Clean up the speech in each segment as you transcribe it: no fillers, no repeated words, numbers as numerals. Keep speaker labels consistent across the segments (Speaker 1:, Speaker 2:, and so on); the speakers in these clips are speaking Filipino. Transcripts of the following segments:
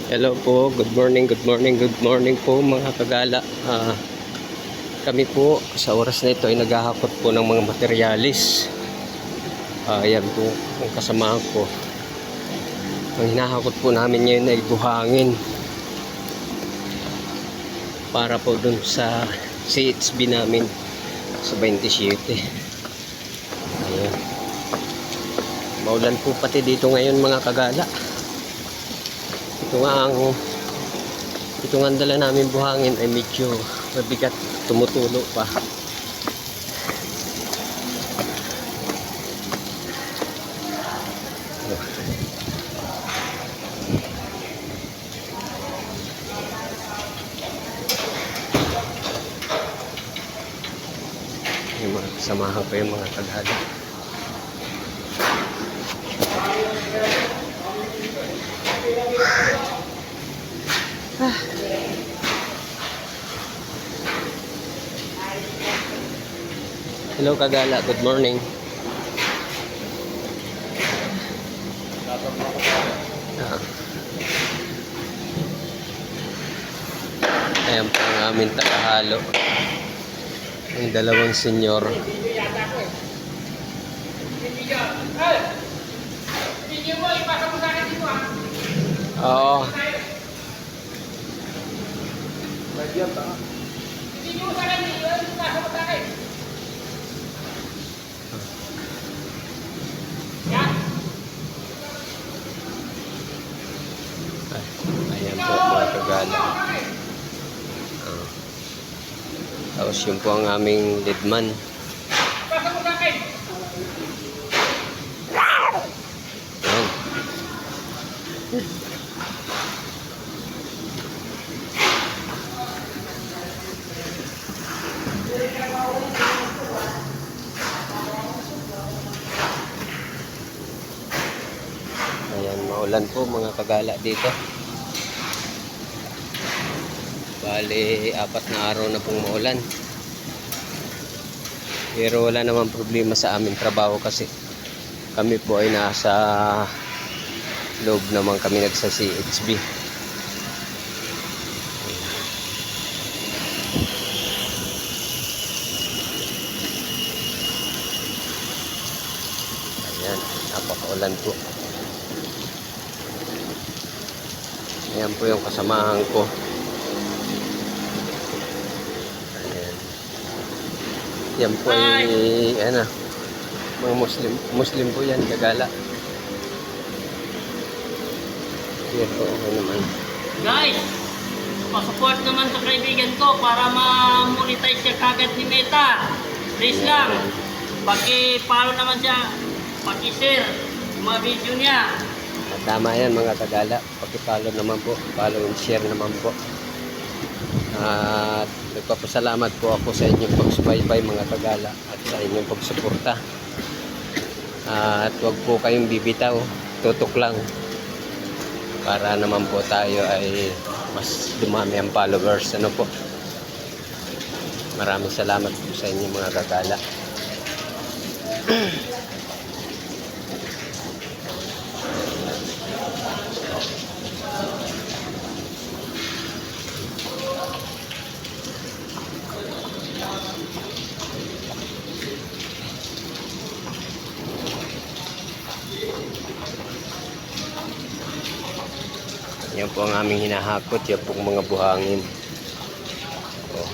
Speaker 1: Hello po, good morning, good morning, good morning po mga kagala. Kami po sa oras na ito ay naghahakot po ng mga materialis. Ayan po ang kasamahan ko. Ang hinahakot po namin ngayon ay buhangin para po dun sa CHB namin sa 27. Ayan. Maulan po pati dito ngayon mga kagala. Ito nga ang dala namin buhangin ay medyo mabigat, tumutulo pa. Yung mga kasamahan ko yung mga kagala. Hello kagala, good morning. Ayan po ang aming tagahalo. Ang dalawang senyor. Oo. Ayan po mga kagala. Tapos yun po ang aming leadman. Ayan. Ayan, maulan po mga kagala dito. Bali, 4 na araw na pong maulan. Pero wala namang problema sa aming trabaho kasi kami po ay nasa loob naman kami nagsa CHB. Ayan, napakaulan po. Ayan po yung kasamahan ko. Yan po ay mga Muslim po yan, kagala. Yan po, okay naman.
Speaker 2: Guys, pasupport naman sa kaibigan ko para ma-monetize siya kagad ni Meta. Please lang, paki-follow naman siya, paki-share yung mga video niya.
Speaker 1: Tama yan mga kagala, paki-follow naman po, follow and share naman po. At nagpapasalamat po ako sa inyong pagsubaybay mga kagala at sa inyong pagsuporta. At huwag po kayong bibitaw, tutok lang para naman po tayo ay mas dumami ang followers. Ano po? Maraming salamat po sa inyong mga kagala. Yan po ang aming hinahakot, yan pong mga buhangin. Oh.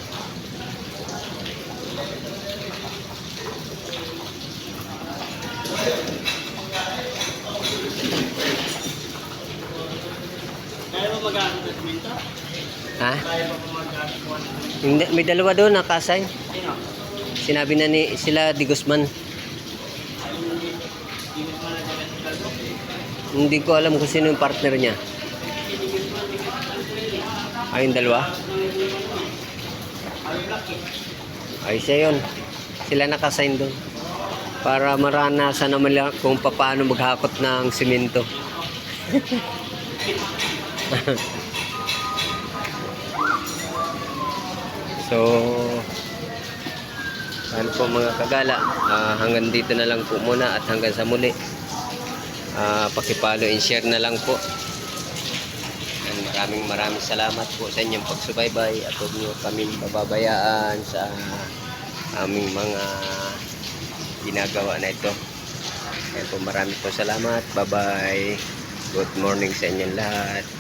Speaker 2: Kaya mo mag-aano ng minta?
Speaker 1: Ha?
Speaker 2: Kaya mo mag-aano?
Speaker 1: Hindi, may dalawa doon nakasay.
Speaker 2: Sino?
Speaker 1: Sinabi na ni sila di Guzman. Hindi ko alam kung sino yung partner niya. Ay, yung dalawa? Ay, siya yun. Sila nakasign doon. Para maranasan naman lang kung paano maghakot ng simento. So, ano po mga kagala, hanggang dito na lang po muna at hanggang sa muli. Paki-follow and share na lang po. And Maraming salamat po sa inyong pagsubaybay at huwag niyo kaming pababayaan sa aming mga ginagawa na ito. Kaya po marami po salamat. Bye-bye. Good morning sa inyong lahat.